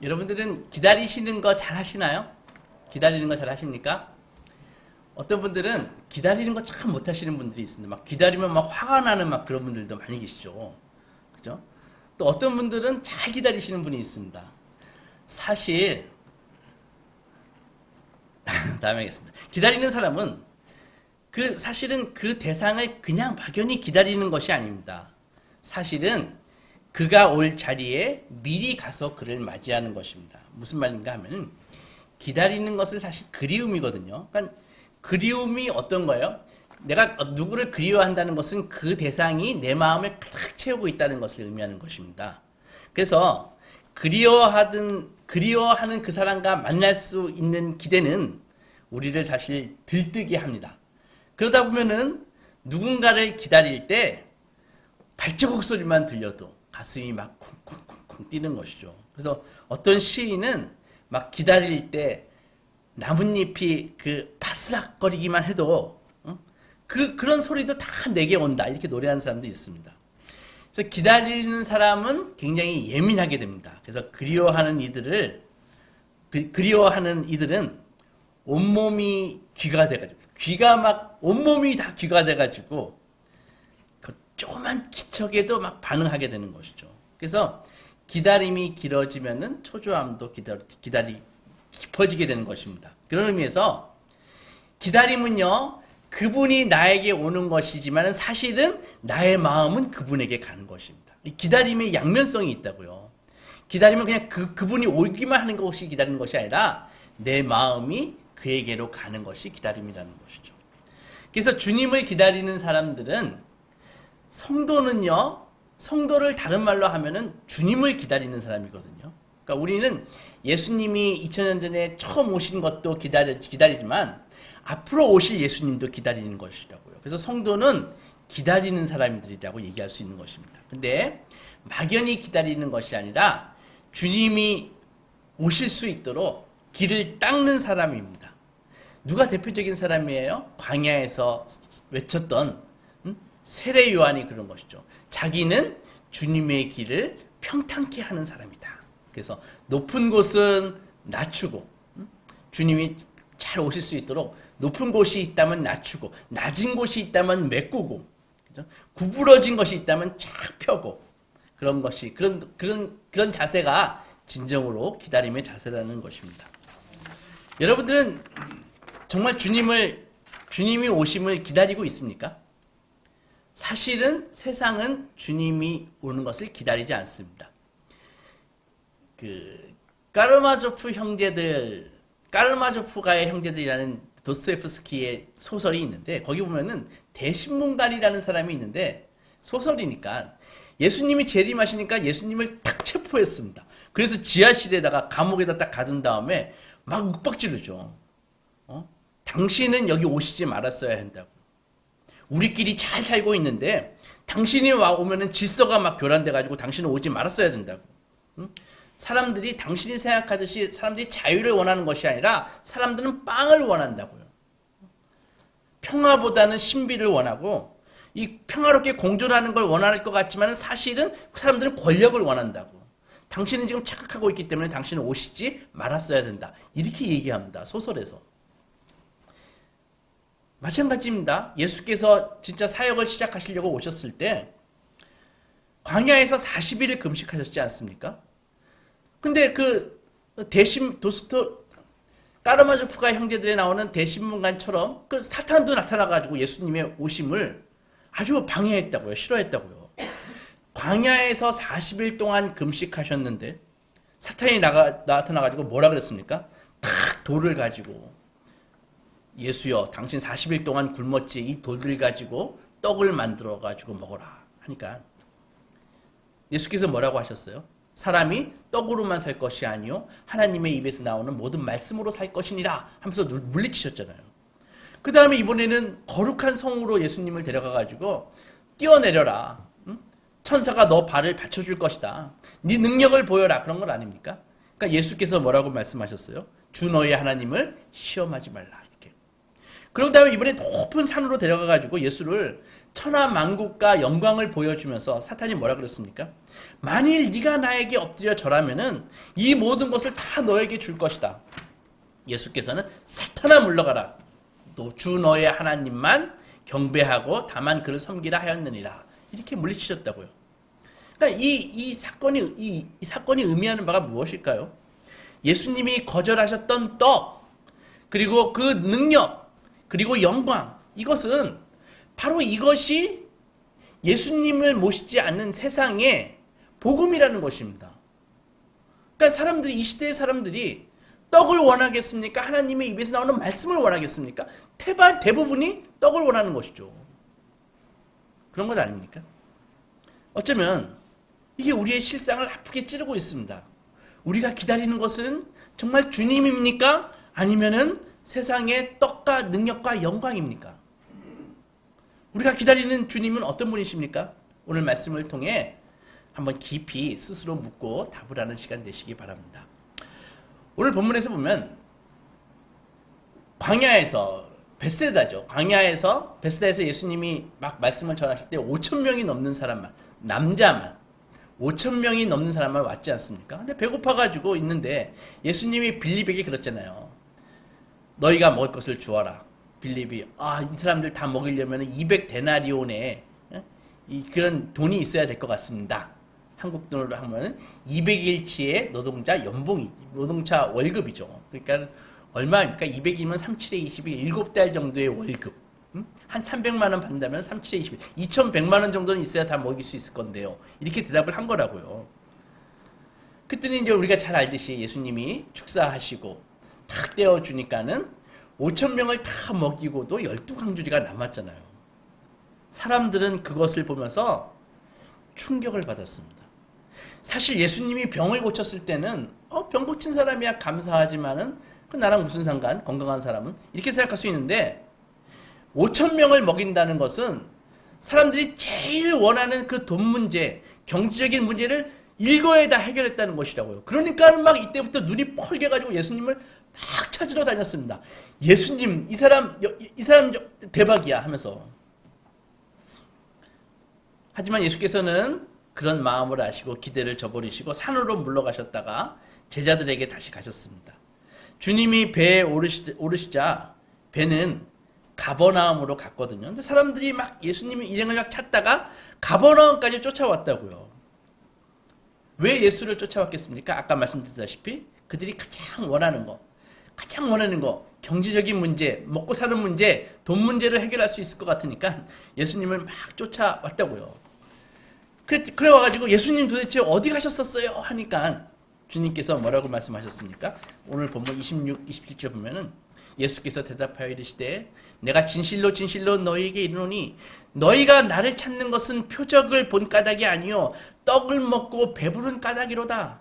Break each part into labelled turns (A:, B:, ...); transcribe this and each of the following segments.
A: 여러분들은 기다리시는 거 잘 하시나요? 기다리는 거 잘 하십니까? 어떤 분들은 기다리는 거 참 못 하시는 분들이 있습니다. 막 기다리면 막 화가 나는 막 그런 분들도 많이 계시죠. 그죠? 또 어떤 분들은 잘 기다리시는 분이 있습니다. 사실, 다음에 하겠습니다. 기다리는 사람은 사실은 그 대상을 그냥 막연히 기다리는 것이 아닙니다. 사실은 그가 올 자리에 미리 가서 그를 맞이하는 것입니다. 무슨 말인가 하면 기다리는 것은 사실 그리움이거든요. 그러니까 그리움이 어떤 거예요? 내가 누구를 그리워한다는 것은 그 대상이 내 마음을 가득 채우고 있다는 것을 의미하는 것입니다. 그래서 그리워하는 그 사람과 만날 수 있는 기대는 우리를 사실 들뜨게 합니다. 그러다 보면은 누군가를 기다릴 때 발자국 소리만 들려도 가슴이 막 쿵쿵쿵쿵 뛰는 것이죠. 그래서 어떤 시인은 막 기다릴 때 나뭇잎이 그 바스락거리기만 해도 그런 소리도 다 내게 온다 이렇게 노래하는 사람도 있습니다. 그래서 기다리는 사람은 굉장히 예민하게 됩니다. 그래서 그리워하는 이들은 온몸이 귀가 돼가지고 귀가 막 온몸이 다 귀가 돼가지고 그 조그만 기척에도 막 반응하게 되는 것이죠. 그래서 기다림이 길어지면은 초조함도 깊어지게 되는 것입니다. 그런 의미에서 기다림은요, 그분이 나에게 오는 것이지만 사실은 나의 마음은 그분에게 가는 것입니다. 기다림의 양면성이 있다고요. 기다림은 그냥 그분이 오기만 하는 것이 기다리는 것이 아니라 내 마음이 그에게로 가는 것이 기다림이라는 것이죠. 그래서 주님을 기다리는 사람들은 성도를 다른 말로 하면은 주님을 기다리는 사람이거든요. 그러니까 우리는 예수님이 2000년 전에 처음 오신 것도 기다리지만 앞으로 오실 예수님도 기다리는 것이라고요. 그래서 성도는 기다리는 사람들이라고 얘기할 수 있는 것입니다. 근데 막연히 기다리는 것이 아니라 주님이 오실 수 있도록 길을 닦는 사람입니다. 누가 대표적인 사람이에요? 광야에서 외쳤던 세례 요한이 그런 것이죠. 자기는 주님의 길을 평탄케 하는 사람이다. 그래서 높은 곳은 낮추고 주님이 잘 오실 수 있도록 높은 곳이 있다면 낮추고 낮은 곳이 있다면 메꾸고 그죠? 구부러진 것이 있다면 쫙 펴고 그런 것이 그런 자세가 진정으로 기다림의 자세라는 것입니다. 여러분들은 정말 주님이 오심을 기다리고 있습니까? 사실은 세상은 주님이 오는 것을 기다리지 않습니다. 까르마조프가의 형제들이라는 도스토옙스키의 소설이 있는데 거기 보면은 대신문관이라는 사람이 있는데 소설이니까 예수님이 재림하시니까 예수님을 탁 체포했습니다. 그래서 지하실에다가 감옥에다 딱 가둔 다음에 막 윽박지르죠. 당신은 여기 오시지 말았어야 한다고. 우리끼리 잘 살고 있는데 당신이 오면은 질서가 막 교란돼가지고 당신은 오지 말았어야 된다고. 사람들이 당신이 생각하듯이 사람들이 자유를 원하는 것이 아니라 사람들은 빵을 원한다고요. 평화보다는 신비를 원하고 이 평화롭게 공존하는 걸 원할 것 같지만 사실은 사람들은 권력을 원한다고. 당신은 지금 착각하고 있기 때문에 당신은 오시지 말았어야 된다. 이렇게 얘기합니다. 소설에서. 마찬가지입니다. 예수께서 진짜 사역을 시작하시려고 오셨을 때 광야에서 40일을 금식하셨지 않습니까? 근데 까르마조프가 형제들에 나오는 대신문관처럼 그 사탄도 나타나가지고 예수님의 오심을 아주 방해했다고요. 싫어했다고요. 광야에서 40일 동안 금식하셨는데 사탄이 나타나가지고 뭐라 그랬습니까? 탁 돌을 가지고 예수여 당신 40일 동안 굶었지 이 돌들 가지고 떡을 만들어가지고 먹어라 하니까 예수께서 뭐라고 하셨어요? 사람이 떡으로만 살 것이 아니요 하나님의 입에서 나오는 모든 말씀으로 살 것이니라 하면서 물리치셨잖아요. 그 다음에 이번에는 거룩한 성으로 예수님을 데려가가지고 뛰어내려라. 천사가 너 발을 받쳐줄 것이다. 네 능력을 보여라. 그런 건 아닙니까? 그러니까 예수께서 뭐라고 말씀하셨어요? 주 너의 하나님을 시험하지 말라. 이렇게. 그런 다음에 이번에 높은 산으로 데려가가지고 예수를 천하만국과 영광을 보여주면서 사탄이 뭐라 그랬습니까? 만일 네가 나에게 엎드려 절하면은 이 모든 것을 다 너에게 줄 것이다. 예수께서는 사탄아 물러가라. 주 너의 하나님만 경배하고 다만 그를 섬기라 하였느니라. 이렇게 물리치셨다고요. 그러니까 이 사건이 의미하는 바가 무엇일까요? 예수님이 거절하셨던 떡, 그리고 그 능력, 그리고 영광, 이것은 바로 이것이 예수님을 모시지 않는 세상의 복음이라는 것입니다. 그러니까 사람들이, 이 시대의 사람들이 떡을 원하겠습니까? 하나님의 입에서 나오는 말씀을 원하겠습니까? 대부분이 떡을 원하는 것이죠. 그런 것 아닙니까? 어쩌면 이게 우리의 실상을 아프게 찌르고 있습니다. 우리가 기다리는 것은 정말 주님입니까? 아니면은 세상의 떡과 능력과 영광입니까? 우리가 기다리는 주님은 어떤 분이십니까? 오늘 말씀을 통해 한번 깊이 스스로 묻고 답을 하는 시간 되시기 바랍니다. 오늘 본문에서 보면 광야에서 베세다죠. 광야에서 베세다에서 예수님이 막 말씀을 전하실 때 5천 명이 넘는 사람만, 남자만 5천 명이 넘는 사람만 왔지 않습니까? 근데 배고파가지고 있는데 예수님이 빌립에게 그랬잖아요. 너희가 먹을 것을 주어라. 빌립이 이 사람들 다 먹이려면 200데나리온에 그런 돈이 있어야 될 것 같습니다. 한국 돈으로 하면 200일치의 노동자 월급이죠. 그러니까 얼마입니까? 200이면 37에 20일 7달 정도의 월급. 한 300만 원 받는다면 37에 20일 2100만 원 정도는 있어야 다 먹일 수 있을 건데요. 이렇게 대답을 한 거라고요. 그랬더니 이제 우리가 잘 알듯이 예수님이 축사하시고 탁 떼어주니까는 5천 명을 다 먹이고도 12강주리가 남았잖아요. 사람들은 그것을 보면서 충격을 받았습니다. 사실 예수님이 병을 고쳤을 때는 병 고친 사람이야 감사하지만은 그 나랑 무슨 상관? 건강한 사람은 이렇게 생각할 수 있는데 5천 명을 먹인다는 것은 사람들이 제일 원하는 그 돈 문제, 경제적인 문제를 일거에 다 해결했다는 것이라고요. 그러니까 막 이때부터 눈이 펄개가지고 예수님을 막 찾으러 다녔습니다. 예수님, 이 사람 대박이야 하면서. 하지만 예수께서는 그런 마음을 아시고 기대를 저버리시고 산으로 물러가셨다가 제자들에게 다시 가셨습니다. 주님이 배에 오르시자 배는 가버나움으로 갔거든요. 근데 사람들이 막 예수님의 일행을 막 찾다가 가버나움까지 쫓아왔다고요. 왜 예수를 쫓아왔겠습니까? 아까 말씀드렸다시피 그들이 가장 원하는 거, 경제적인 문제, 먹고 사는 문제, 돈 문제를 해결할 수 있을 것 같으니까 예수님을 막 쫓아왔다고요. 그래 와가지고 예수님 도대체 어디 가셨었어요? 하니까 주님께서 뭐라고 말씀하셨습니까? 오늘 본문 26, 27절 보면은 예수께서 대답하여 이르시되 내가 진실로 진실로 너희에게 이르노니 너희가 나를 찾는 것은 표적을 본 까닭이 아니요 떡을 먹고 배부른 까닭이로다.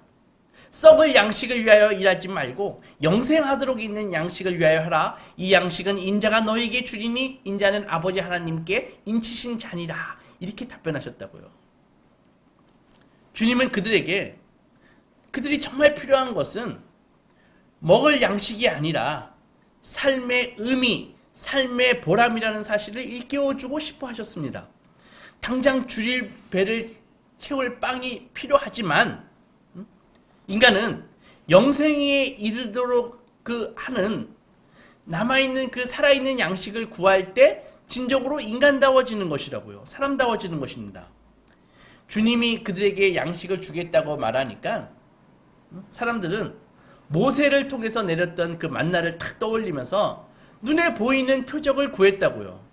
A: 썩을 양식을 위하여 일하지 말고 영생하도록 있는 양식을 위하여 하라. 이 양식은 인자가 너희에게 주리니 인자는 아버지 하나님께 인치신 자니라. 이렇게 답변하셨다고요. 주님은 그들이 정말 필요한 것은 먹을 양식이 아니라 삶의 의미, 삶의 보람이라는 사실을 일깨워주고 싶어 하셨습니다. 당장 줄일 배를 채울 빵이 필요하지만 인간은 영생에 이르도록 하는 남아있는 그 살아있는 양식을 구할 때 진정으로 인간다워지는 것이라고요. 사람다워지는 것입니다. 주님이 그들에게 양식을 주겠다고 말하니까 사람들은 모세를 통해서 내렸던 그 만나를 탁 떠올리면서 눈에 보이는 표적을 구했다고요.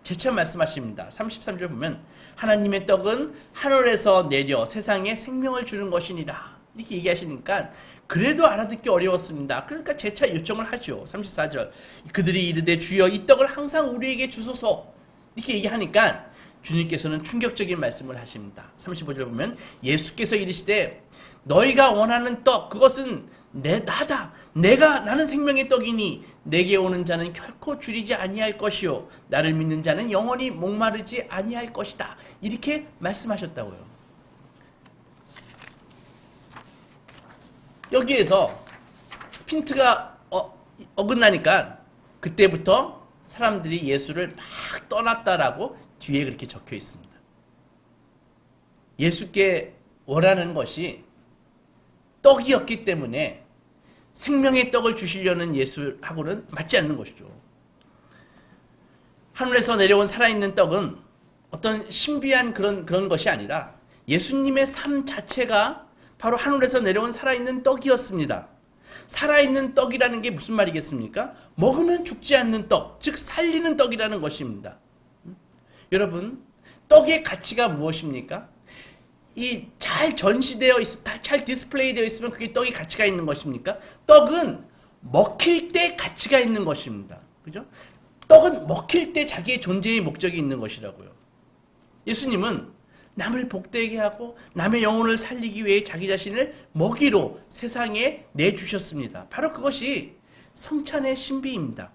A: 재차 말씀하십니다. 33절 보면 하나님의 떡은 하늘에서 내려 세상에 생명을 주는 것이니라. 이렇게 얘기하시니까 그래도 알아듣기 어려웠습니다. 그러니까 재차 요청을 하죠. 34절 그들이 이르되 주여 이 떡을 항상 우리에게 주소서. 이렇게 얘기하니까 주님께서는 충격적인 말씀을 하십니다. 35절 보면 예수께서 이르시되 너희가 원하는 떡 그것은 나다. 나는 생명의 떡이니 내게 오는 자는 결코 줄이지 아니할 것이요 나를 믿는 자는 영원히 목마르지 아니할 것이다. 이렇게 말씀하셨다고요. 여기에서 핀트가 어긋나니까 그때부터 사람들이 예수를 막 떠났다라고 뒤에 그렇게 적혀 있습니다. 예수께 원하는 것이 떡이었기 때문에 생명의 떡을 주시려는 예수하고는 맞지 않는 것이죠. 하늘에서 내려온 살아있는 떡은 어떤 신비한 그런 것이 아니라 예수님의 삶 자체가 바로 하늘에서 내려온 살아있는 떡이었습니다. 살아있는 떡이라는 게 무슨 말이겠습니까? 먹으면 죽지 않는 떡, 즉 살리는 떡이라는 것입니다. 여러분, 떡의 가치가 무엇입니까? 이 잘 전시되어 잘 디스플레이 되어 있으면 그게 떡이 가치가 있는 것입니까? 떡은 먹힐 때 가치가 있는 것입니다. 그죠? 떡은 먹힐 때 자기의 존재의 목적이 있는 것이라고요. 예수님은 남을 복되게 하고 남의 영혼을 살리기 위해 자기 자신을 먹이로 세상에 내주셨습니다. 바로 그것이 성찬의 신비입니다.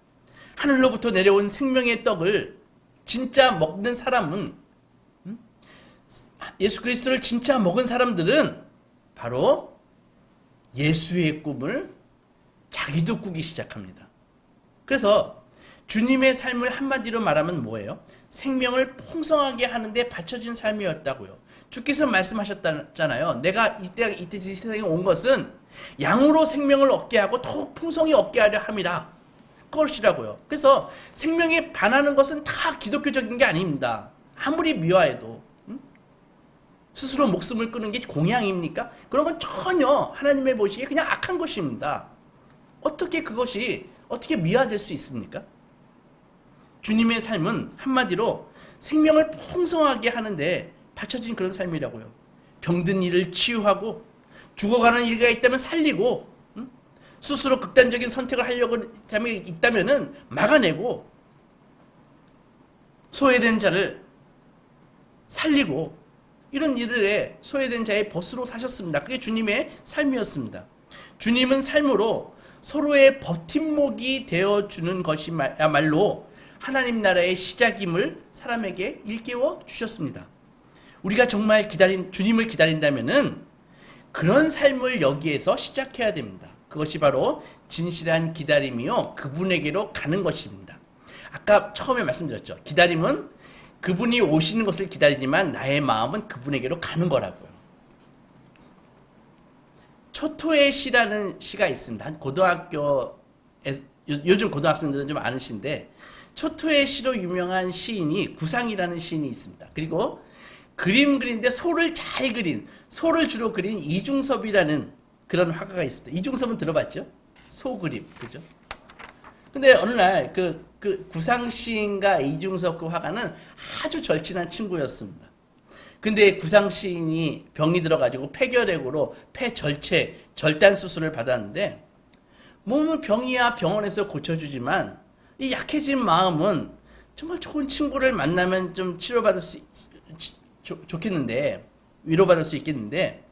A: 하늘로부터 내려온 생명의 떡을 진짜 먹는 사람은, 예수 그리스도를 진짜 먹은 사람들은 바로 예수의 꿈을 자기도 꾸기 시작합니다. 그래서 주님의 삶을 한마디로 말하면 뭐예요? 생명을 풍성하게 하는데 바쳐진 삶이었다고요. 주께서 말씀하셨잖아요. 내가 이때 세상에 온 것은 양으로 생명을 얻게 하고 더욱 풍성히 얻게 하려 함이라. 그것이라고요. 그래서 생명에 반하는 것은 다 기독교적인 게 아닙니다. 아무리 미화해도. 스스로 목숨을 끊는 게 공양입니까? 그런 건 전혀 하나님의 보시기에 그냥 악한 것입니다. 어떻게 그것이 어떻게 미화될 수 있습니까? 주님의 삶은 한마디로 생명을 풍성하게 하는데 바쳐진 그런 삶이라고요. 병든 이를 치유하고 죽어가는 이가 있다면 살리고, 스스로 극단적인 선택을 하려고 있다면 막아내고, 소외된 자를 살리고, 이런 일들에 소외된 자의 벗으로 사셨습니다. 그게 주님의 삶이었습니다. 주님은 삶으로 서로의 버팀목이 되어주는 것이야말로 하나님 나라의 시작임을 사람에게 일깨워 주셨습니다. 우리가 정말 주님을 기다린다면은 그런 삶을 여기에서 시작해야 됩니다. 그것이 바로 진실한 기다림이요, 그분에게로 가는 것입니다. 아까 처음에 말씀드렸죠. 기다림은 그분이 오시는 것을 기다리지만 나의 마음은 그분에게로 가는 거라고요. 초토의 시라는 시가 있습니다. 한 요즘 고등학생들은 좀 아는시인데, 초토의 시로 유명한 시인이 구상이라는 시인이 있습니다. 그리고 그림 그리는데 소를 잘 그린, 소를 주로 그린 이중섭이라는 그런 화가가 있습니다. 이중섭은 들어봤죠? 소 그림, 그죠? 근데 어느 날 그 구상 시인과 이중섭 그 화가는 아주 절친한 친구였습니다. 근데 구상 시인이 병이 들어가지고 폐결핵으로 폐절체, 절단 수술을 받았는데, 몸은 병이야 병원에서 고쳐주지만 이 약해진 마음은 정말 좋은 친구를 만나면 좀 치료받을 수 좋겠는데, 위로받을 수 있겠는데,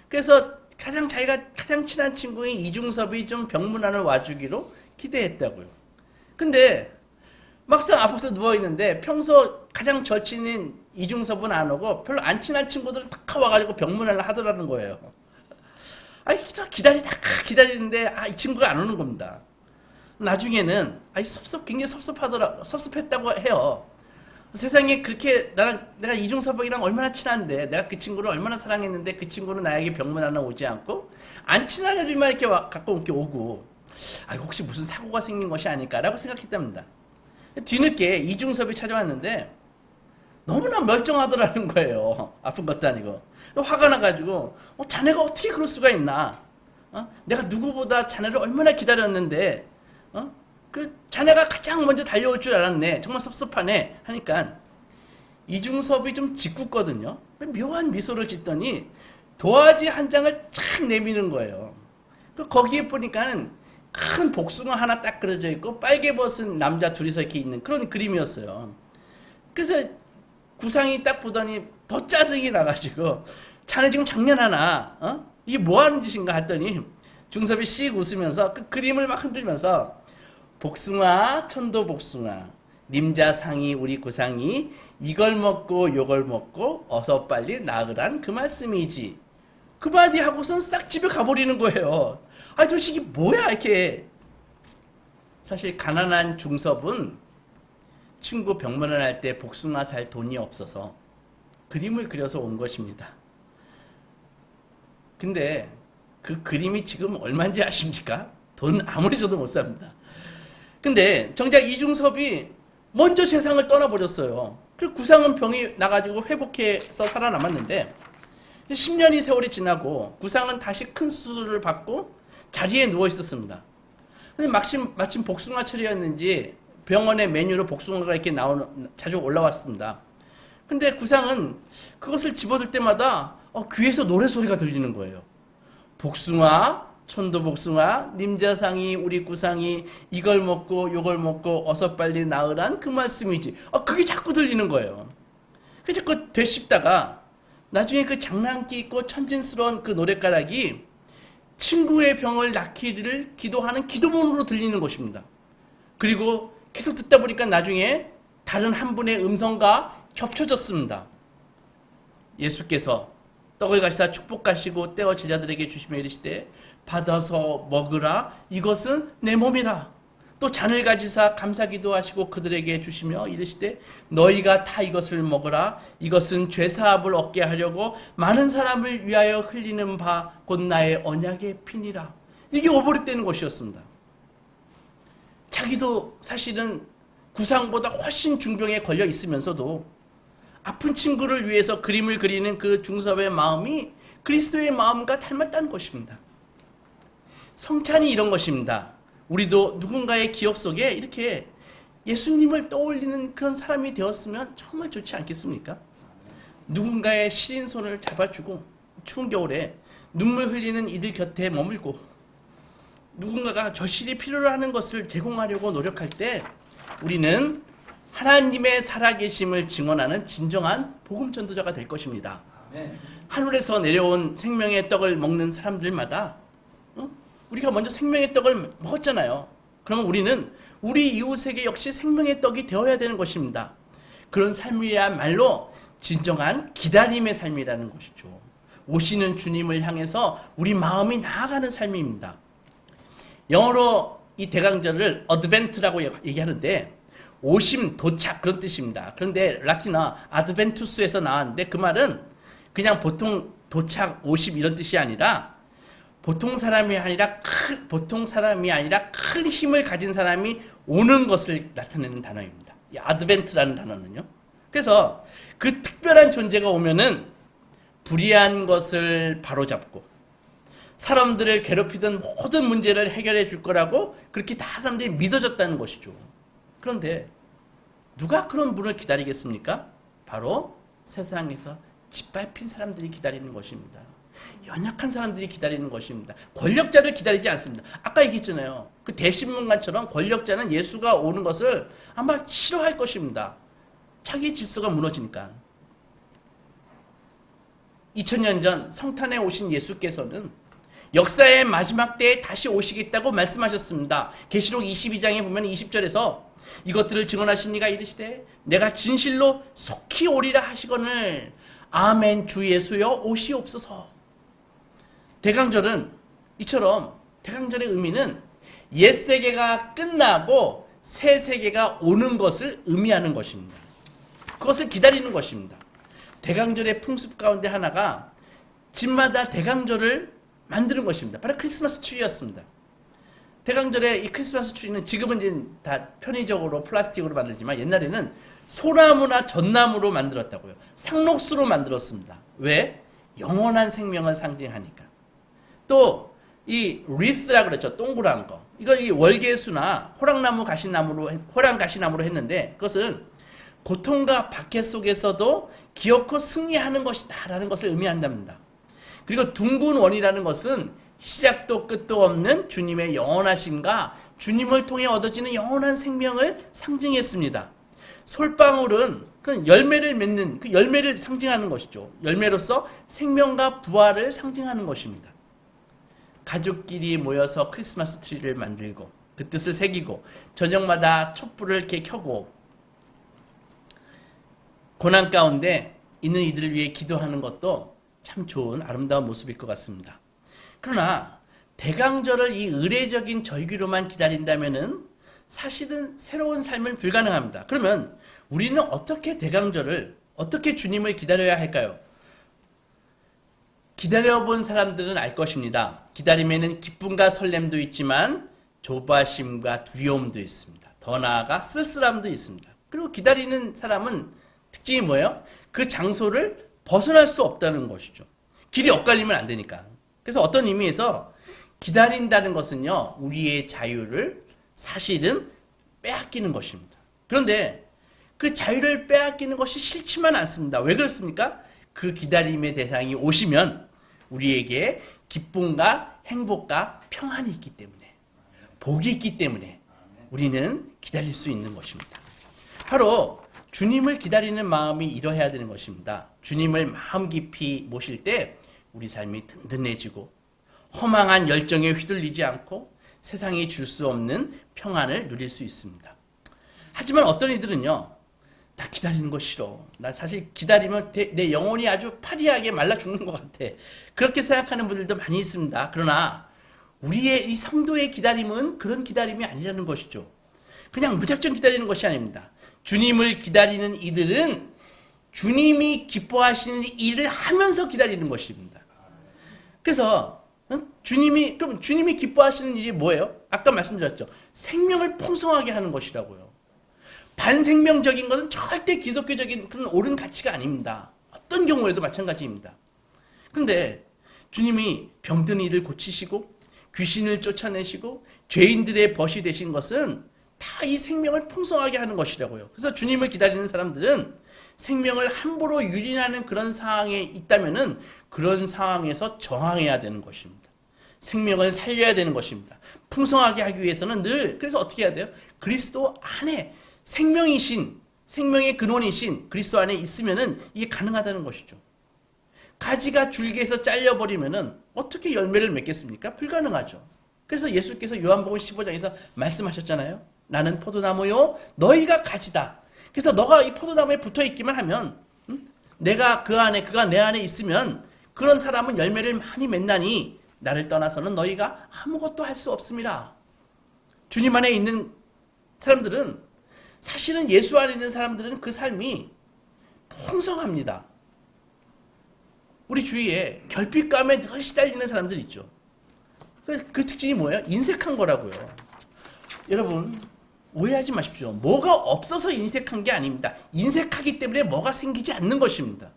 A: 그래서 자기가 가장 친한 친구인 이중섭이 좀 병문안을 와주기로 기대했다고요. 근데 막상 아파서 누워있는데 평소 가장 절친인 이중섭은 안 오고 별로 안 친한 친구들은 다 와가지고 병문안을 하더라는 거예요. 기다리는데 이 친구가 안 오는 겁니다. 나중에는 굉장히 섭섭했다고 해요. 세상에 그렇게 내가 이중섭이랑 얼마나 친한데, 내가 그 친구를 얼마나 사랑했는데 그 친구는 나에게 병문안을 오지 않고 안 친한 애들만 이렇게 갖고 이렇게 오고, 혹시 무슨 사고가 생긴 것이 아닐까라고 생각했답니다. 뒤늦게 이중섭이 찾아왔는데 너무나 멀쩡하더라는 거예요. 아픈 것도 아니고. 화가 나가지고 자네가 어떻게 그럴 수가 있나? 내가 누구보다 자네를 얼마나 기다렸는데 그 자네가 가장 먼저 달려올 줄 알았네. 정말 섭섭하네. 하니까 이중섭이 좀 짓궂거든요. 묘한 미소를 짓더니 도화지 한 장을 착 내미는 거예요. 거기에 보니까는 큰 복숭아 하나 딱 그려져 있고 빨개 벗은 남자 둘이서 이렇게 있는 그런 그림이었어요. 그래서 구상이 딱 보더니 더 짜증이 나가지고, 자네 지금 장난하나? 이게 뭐 하는 짓인가 했더니 중섭이 씩 웃으면서 그 그림을 막 흔들면서, 복숭아, 천도복숭아, 님자상이 우리 구상이 이걸 먹고 요걸 먹고 어서 빨리 나으란 그 말씀이지. 그 마디 하고선 싹 집에 가버리는 거예요. 도대체 이게 뭐야 이렇게. 사실 가난한 중섭은 친구 병문안 할 때 복숭아 살 돈이 없어서 그림을 그려서 온 것입니다. 근데 그 그림이 지금 얼마인지 아십니까? 돈 아무리 줘도 못 삽니다. 근데 정작 이중섭이 먼저 세상을 떠나버렸어요. 그리고 구상은 병이 나가지고 회복해서 살아남았는데 10년이 세월이 지나고 구상은 다시 큰 수술을 받고 자리에 누워 있었습니다. 근데 마침 복숭아철이었는지 병원의 메뉴로 복숭아가 이렇게 자주 올라왔습니다. 근데 구상은 그것을 집어들 때마다 귀에서 노래소리가 들리는 거예요. 복숭아, 천도복숭아, 님자상이 우리 구상이 이걸 먹고 요걸 먹고 어서 빨리 나으란 그 말씀이지. 그게 자꾸 들리는 거예요. 그래서 자꾸 되씹다가 나중에 그 장난기 있고 천진스러운 그 노랫가락이 친구의 병을 낫기를 기도하는 기도문으로 들리는 것입니다. 그리고 계속 듣다 보니까 나중에 다른 한 분의 음성과 겹쳐졌습니다. 예수께서 떡을 가시사 축복하시고 떼어 제자들에게 주시며 이르시되 받아서 먹으라 이것은 내 몸이라. 또 잔을 가지사 감사기도 하시고 그들에게 주시며 이르시되 너희가 다 이것을 먹으라 이것은 죄사함을 얻게 하려고 많은 사람을 위하여 흘리는 바 곧 나의 언약의 피니라. 이게 오버랩되는 것이었습니다. 자기도 사실은 구상보다 훨씬 중병에 걸려 있으면서도 아픈 친구를 위해서 그림을 그리는 그 중섭의 마음이 그리스도의 마음과 닮았다는 것입니다. 성찬이 이런 것입니다. 우리도 누군가의 기억 속에 이렇게 예수님을 떠올리는 그런 사람이 되었으면 정말 좋지 않겠습니까? 누군가의 시린 손을 잡아주고 추운 겨울에 눈물 흘리는 이들 곁에 머물고 누군가가 절실히 필요로 하는 것을 제공하려고 노력할 때 우리는 하나님의 살아계심을 증언하는 진정한 복음 전도자가 될 것입니다. 하늘에서 내려온 생명의 떡을 먹는 사람들마다 우리가 먼저 생명의 떡을 먹었잖아요. 그러면 우리는 우리 이웃에게 역시 생명의 떡이 되어야 되는 것입니다. 그런 삶이야말로 진정한 기다림의 삶이라는 것이죠. 오시는 주님을 향해서 우리 마음이 나아가는 삶입니다. 영어로 이 대강절을 어드벤트라고 얘기하는데 오심, 도착 그런 뜻입니다. 그런데 라틴어 아드벤투스에서 나왔는데 그 말은 그냥 보통 도착, 오심 이런 뜻이 아니라 보통 사람이 아니라 큰 힘을 가진 사람이 오는 것을 나타내는 단어입니다. 이 아드벤트라는 단어는요. 그래서 그 특별한 존재가 오면은 불의한 것을 바로잡고 사람들을 괴롭히던 모든 문제를 해결해 줄 거라고 그렇게 다 사람들이 믿어졌다는 것이죠. 그런데 누가 그런 분을 기다리겠습니까? 바로 세상에서 짓밟힌 사람들이 기다리는 것입니다. 연약한 사람들이 기다리는 것입니다. 권력자를 기다리지 않습니다. 아까 얘기했잖아요. 그 대신문관처럼 권력자는 예수가 오는 것을 아마 싫어할 것입니다. 자기의 질서가 무너지니까. 2000년 전 성탄에 오신 예수께서는 역사의 마지막 때에 다시 오시겠다고 말씀하셨습니다. 계시록 22장에 보면 20절에서 이것들을 증언하신 이가 이르시되 내가 진실로 속히 오리라 하시거늘 아멘 주 예수여 오시옵소서. 대강절은 이처럼 대강절의 의미는 옛 세계가 끝나고 새 세계가 오는 것을 의미하는 것입니다. 그것을 기다리는 것입니다. 대강절의 풍습 가운데 하나가 집마다 대강절을 만드는 것입니다. 바로 크리스마스 트리였습니다. 대강절에 이 크리스마스 트리는 지금은 이제 다 편의적으로 플라스틱으로 만들지만 옛날에는 소나무나 전나무로 만들었다고요. 상록수로 만들었습니다. 왜? 영원한 생명을 상징하니까. 또 이 리스라고 그랬죠. 동그란 거. 이거 이 월계수나 호랑나무 가시나무로 호랑 가시나무로 했는데 그것은 고통과 박해 속에서도 기어코 승리하는 것이다라는 것을 의미한답니다. 그리고 둥근 원이라는 것은 시작도 끝도 없는 주님의 영원하심과 주님을 통해 얻어지는 영원한 생명을 상징했습니다. 솔방울은 그 열매를 맺는 그 열매를 상징하는 것이죠. 열매로서 생명과 부활을 상징하는 것입니다. 가족끼리 모여서 크리스마스 트리를 만들고 그 뜻을 새기고 저녁마다 촛불을 이렇게 켜고 고난 가운데 있는 이들을 위해 기도하는 것도 참 좋은 아름다운 모습일 것 같습니다. 그러나 대강절을 이 의례적인 절기로만 기다린다면은 사실은 새로운 삶은 불가능합니다. 그러면 우리는 어떻게 대강절을, 어떻게 주님을 기다려야 할까요? 기다려본 사람들은 알 것입니다. 기다림에는 기쁨과 설렘도 있지만 조바심과 두려움도 있습니다. 더 나아가 쓸쓸함도 있습니다. 그리고 기다리는 사람은 특징이 뭐예요? 그 장소를 벗어날 수 없다는 것이죠. 길이 엇갈리면 안 되니까. 그래서 어떤 의미에서 기다린다는 것은요, 우리의 자유를 사실은 빼앗기는 것입니다. 그런데 그 자유를 빼앗기는 것이 싫지만 않습니다. 왜 그렇습니까? 그 기다림의 대상이 오시면 우리에게 기쁨과 행복과 평안이 있기 때문에, 복이 있기 때문에 우리는 기다릴 수 있는 것입니다. 바로 주님을 기다리는 마음이 이러해야 되는 것입니다. 주님을 마음 깊이 모실 때 우리 삶이 든든해지고 허망한 열정에 휘둘리지 않고 세상이 줄 수 없는 평안을 누릴 수 있습니다. 하지만 어떤 이들은요, 나 기다리는 거 싫어. 나 사실 기다리면 내 영혼이 아주 파리하게 말라 죽는 것 같아. 그렇게 생각하는 분들도 많이 있습니다. 그러나 우리의 이 성도의 기다림은 그런 기다림이 아니라는 것이죠. 그냥 무작정 기다리는 것이 아닙니다. 주님을 기다리는 이들은 주님이 기뻐하시는 일을 하면서 기다리는 것입니다. 그래서 그럼 주님이 기뻐하시는 일이 뭐예요? 아까 말씀드렸죠. 생명을 풍성하게 하는 것이라고요. 반생명적인 것은 절대 기독교적인 그런 옳은 가치가 아닙니다. 어떤 경우에도 마찬가지입니다. 그런데 주님이 병든 이를 고치시고 귀신을 쫓아내시고 죄인들의 벗이 되신 것은 다 이 생명을 풍성하게 하는 것이라고요. 그래서 주님을 기다리는 사람들은 생명을 함부로 유린하는 그런 상황에 있다면은 그런 상황에서 저항해야 되는 것입니다. 생명을 살려야 되는 것입니다. 풍성하게 하기 위해서는 늘, 그래서 어떻게 해야 돼요? 그리스도 안에 생명이신, 생명의 근원이신 그리스도 안에 있으면은 이게 가능하다는 것이죠. 가지가 줄기에서 잘려버리면은 어떻게 열매를 맺겠습니까? 불가능하죠. 그래서 예수께서 요한복음 15장에서 말씀하셨잖아요. 나는 포도나무요, 너희가 가지다. 그래서 너가 이 포도나무에 붙어 있기만 하면, 내가 그 안에, 그가 내 안에 있으면 그런 사람은 열매를 많이 맺나니 나를 떠나서는 너희가 아무것도 할 수 없습니다. 주님 안에 있는 사람들은, 사실은 예수 안에 있는 사람들은 그 삶이 풍성합니다. 우리 주위에 결핍감에 늘 시달리는 사람들 있죠. 그 특징이 뭐예요? 인색한 거라고요. 여러분, 오해하지 마십시오. 뭐가 없어서 인색한 게 아닙니다. 인색하기 때문에 뭐가 생기지 않는 것입니다.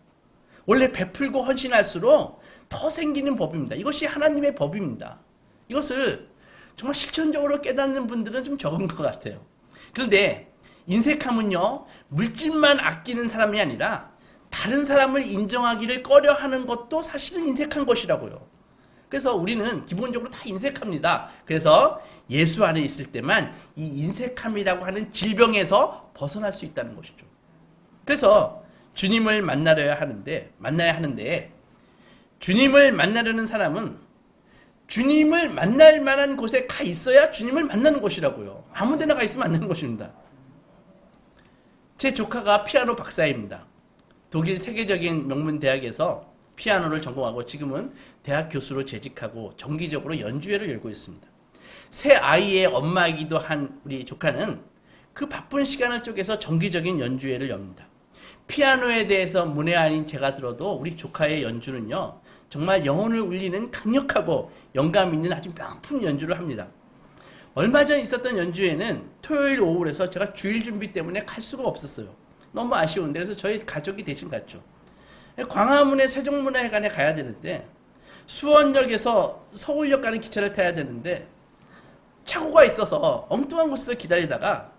A: 원래 베풀고 헌신할수록 더 생기는 법입니다. 이것이 하나님의 법입니다. 이것을 정말 실천적으로 깨닫는 분들은 좀 적은 것 같아요. 그런데 인색함은요, 물질만 아끼는 사람이 아니라 다른 사람을 인정하기를 꺼려하는 것도 사실은 인색한 것이라고요. 그래서 우리는 기본적으로 다 인색합니다. 그래서 예수 안에 있을 때만 이 인색함이라고 하는 질병에서 벗어날 수 있다는 것이죠. 그래서 주님을 만나야 하는데 주님을 만나려는 사람은 주님을 만날 만한 곳에 가 있어야 주님을 만나는 것이라고요. 아무 데나 가 있으면 안 되는 것입니다. 제 조카가 피아노 박사입니다. 독일 세계적인 명문 대학에서 피아노를 전공하고 지금은 대학 교수로 재직하고 정기적으로 연주회를 열고 있습니다. 새 아이의 엄마이기도 한 우리 조카는 그 바쁜 시간을 쪼개서 정기적인 연주회를 엽니다. 피아노에 대해서 문외 아닌 제가 들어도 우리 조카의 연주는요, 정말 영혼을 울리는 강력하고 영감 있는 아주 명품 연주를 합니다. 얼마 전 있었던 연주회는 토요일 오후라서 제가 주일 준비 때문에 갈 수가 없었어요. 너무 아쉬운데, 그래서 저희 가족이 대신 갔죠. 광화문의 세종문화회관에 가야 되는데 수원역에서 서울역 가는 기차를 타야 되는데 착오가 있어서 엉뚱한 곳에서 기다리다가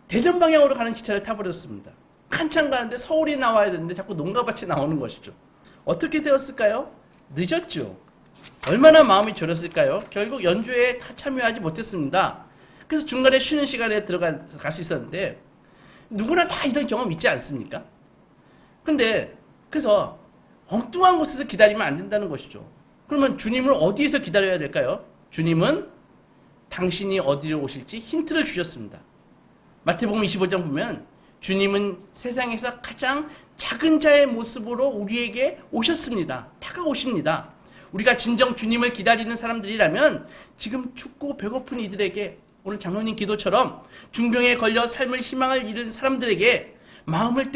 A: 대전 방향으로 가는 기차를 타버렸습니다. 한참 가는데 서울이 나와야 되는데 자꾸 농가밭이 나오는 것이죠. 어떻게 되었을까요? 늦었죠. 얼마나 마음이 졸였을까요? 결국 연주회에 다 참여하지 못했습니다. 그래서 중간에 쉬는 시간에 갈 수 있었는데 누구나 다 이런 경험 있지 않습니까? 근데 그래서 엉뚱한 곳에서 기다리면 안 된다는 것이죠. 그러면 주님을 어디에서 기다려야 될까요? 주님은 당신이 어디로 오실지 힌트를 주셨습니다. 마태복음 25장 보면 주님은 세상에서 가장 작은 자의 모습으로 우리에게 오셨습니다. 다가오십니다. 우리가 진정 주님을 기다리는 사람들이라면 지금 춥고 배고픈 이들에게 오늘 장로님 기도처럼 중병에 걸려 삶을 희망을 잃은 사람들에게 마음을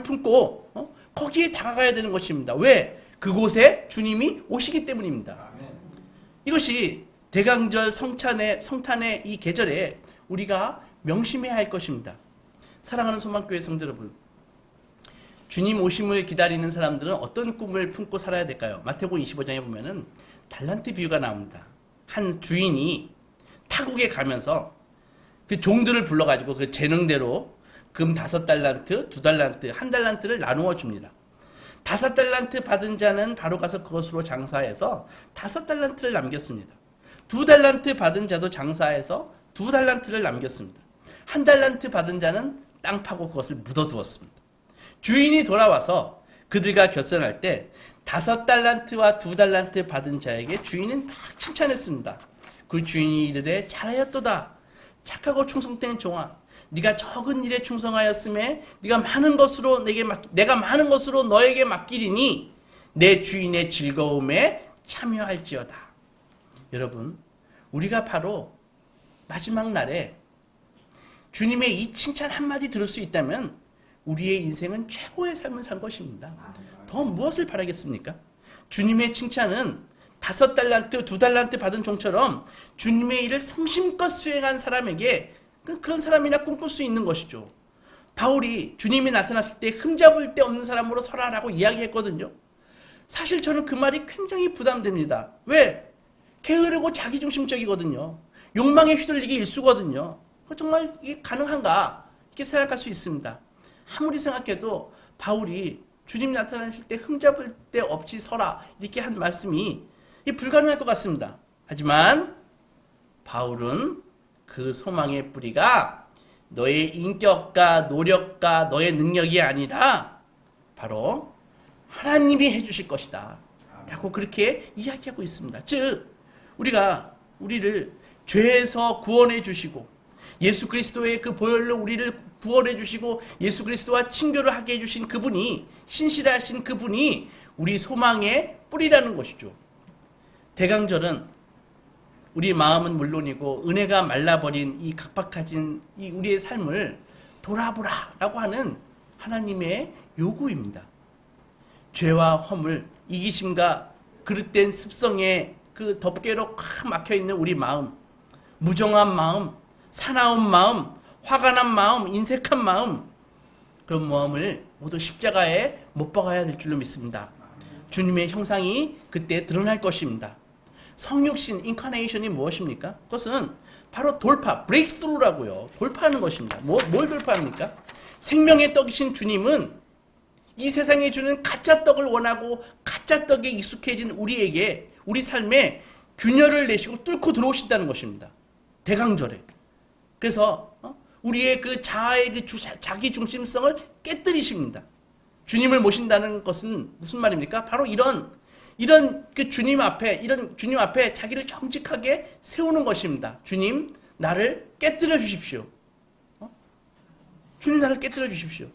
A: 품고 거기에 다가가야 되는 것입니다. 왜? 그곳에 주님이 오시기 때문입니다. 이것이 대강절 성탄의 이 계절에 우리가 명심해야 할 것입니다. 사랑하는 소망교회 성도 여러분, 주님 오심을 기다리는 사람들은 어떤 꿈을 품고 살아야 될까요? 마태복음 25장에 보면은 달란트 비유가 나옵니다. 한 주인이 타국에 가면서 그 종들을 불러가지고 그 재능대로 금 5달란트, 2달란트, 1달란트를 나누어 줍니다. 5달란트 받은 자는 바로 가서 그것으로 장사해서 5달란트를 남겼습니다. 2달란트 받은 자도 장사해서 2달란트를 남겼습니다. 1달란트 받은 자는 땅 파고 그것을 묻어두었습니다. 주인이 돌아와서 그들과 결산할 때 5달란트와 2달란트 받은 자에게 주인은 막 칭찬했습니다. 그 주인이 이르되 잘하였도다. 착하고 충성된 종아. 네가 적은 일에 충성하였음에 네가 많은 것으로 내가 많은 것으로 너에게 맡기리니 내 주인의 즐거움에 참여할지어다. 여러분, 우리가 바로 마지막 날에 주님의 이 칭찬 한마디 들을 수 있다면 우리의 인생은 최고의 삶을 산 것입니다. 더 무엇을 바라겠습니까? 주님의 칭찬은 5달란트, 2달란트 받은 종처럼 주님의 일을 성심껏 수행한 사람에게 그런 사람이나 꿈꿀 수 있는 것이죠. 바울이 주님이 나타났을 때 흠잡을 데 없는 사람으로 설하라고 이야기했거든요. 사실 저는 그 말이 굉장히 부담됩니다. 왜? 게으르고 자기중심적이거든요. 욕망에 휘둘리기 일쑤거든요. 정말 이게 가능한가? 이렇게 생각할 수 있습니다. 아무리 생각해도 바울이 주님 나타나실 때 흠잡을 데 없이 서라 이렇게 한 말씀이 불가능할 것 같습니다. 하지만 바울은 그 소망의 뿌리가 너의 인격과 노력과 너의 능력이 아니라 바로 하나님이 해주실 것이다 라고 그렇게 이야기하고 있습니다. 즉 우리를 죄에서 구원해 주시고 예수 그리스도의 그 보혈로 우리를 구원해 주시고 예수 그리스도와 친교를 하게 해주신 그분이, 신실하신 그분이 우리 소망의 뿌리라는 것이죠. 대강절은 우리 마음은 물론이고 은혜가 말라버린 이 각박해진 이 우리의 삶을 돌아보라라고 하는 하나님의 요구입니다. 죄와 허물, 이기심과 그릇된 습성의 그 덮개로 꽉 막혀있는 우리 마음, 무정한 마음, 사나운 마음, 화가 난 마음, 인색한 마음, 그런 마음을 모두 십자가에 못 박아야 될 줄로 믿습니다. 주님의 형상이 그때 드러날 것입니다. 성육신, 인카네이션이 무엇입니까? 그것은 바로 돌파, 브레이크스루라고요. 돌파하는 것입니다. 뭘 돌파합니까? 생명의 떡이신 주님은 이 세상에 주는 가짜 떡을 원하고 가짜 떡에 익숙해진 우리에게 우리 삶에 균열을 내시고 뚫고 들어오신다는 것입니다. 대강절에. 그래서 우리의 그 자아의 그 자기 중심성을 깨뜨리십니다. 주님을 모신다는 것은 무슨 말입니까? 바로 이런 그 주님 앞에 자기를 정직하게 세우는 것입니다. 주님, 나를 깨뜨려 주십시오. 주님, 나를 깨뜨려 주십시오.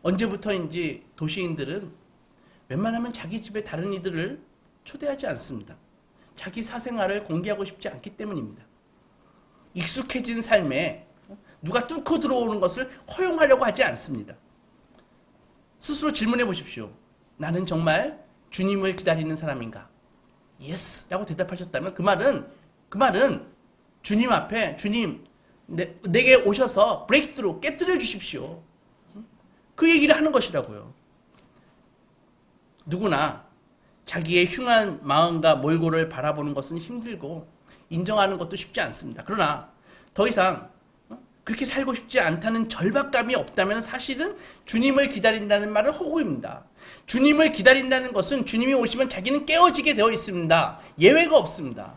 A: 언제부터인지 도시인들은 웬만하면 자기 집에 다른 이들을 초대하지 않습니다. 자기 사생활을 공개하고 싶지 않기 때문입니다. 익숙해진 삶에 누가 뚫고 들어오는 것을 허용하려고 하지 않습니다. 스스로 질문해 보십시오. 나는 정말 주님을 기다리는 사람인가? 예스! 라고 대답하셨다면 그 말은 주님 앞에 주님 내게 오셔서 브레이크스루 깨뜨려 주십시오. 그 얘기를 하는 것이라고요. 누구나 자기의 흉한 마음과 몰골을 바라보는 것은 힘들고 인정하는 것도 쉽지 않습니다. 그러나 더 이상 그렇게 살고 싶지 않다는 절박감이 없다면 사실은 주님을 기다린다는 말은 허구입니다. 주님을 기다린다는 것은 주님이 오시면 자기는 깨어지게 되어 있습니다. 예외가 없습니다.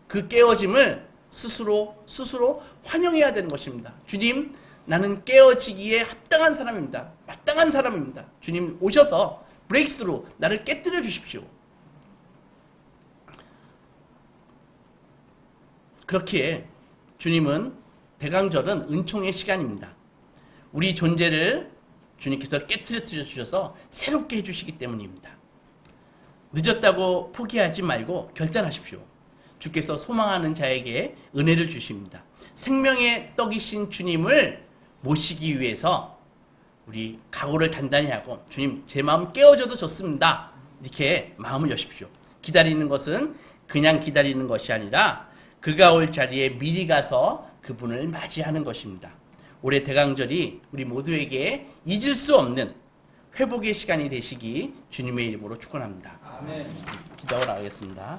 A: 그 깨어짐을 스스로 환영해야 되는 것입니다. 주님, 나는 깨어지기에 합당한 사람입니다. 마땅한 사람입니다. 주님 오셔서 브레이크스루 나를 깨뜨려 주십시오. 그렇기에 주님은 대강절은 은총의 시간입니다. 우리 존재를 주님께서 깨뜨려 주셔서 새롭게 해주시기 때문입니다. 늦었다고 포기하지 말고 결단하십시오. 주께서 소망하는 자에게 은혜를 주십니다. 생명의 떡이신 주님을 모시기 위해서 우리 각오를 단단히 하고 주님 제 마음 깨워줘도 좋습니다. 이렇게 마음을 여십시오. 기다리는 것은 그냥 기다리는 것이 아니라 그가 올 자리에 미리 가서 그분을 맞이하는 것입니다. 올해 대강절이 우리 모두에게 잊을 수 없는 회복의 시간이 되시기 주님의 이름으로 축원합니다.
B: 아멘.
A: 기도하고 나가겠습니다.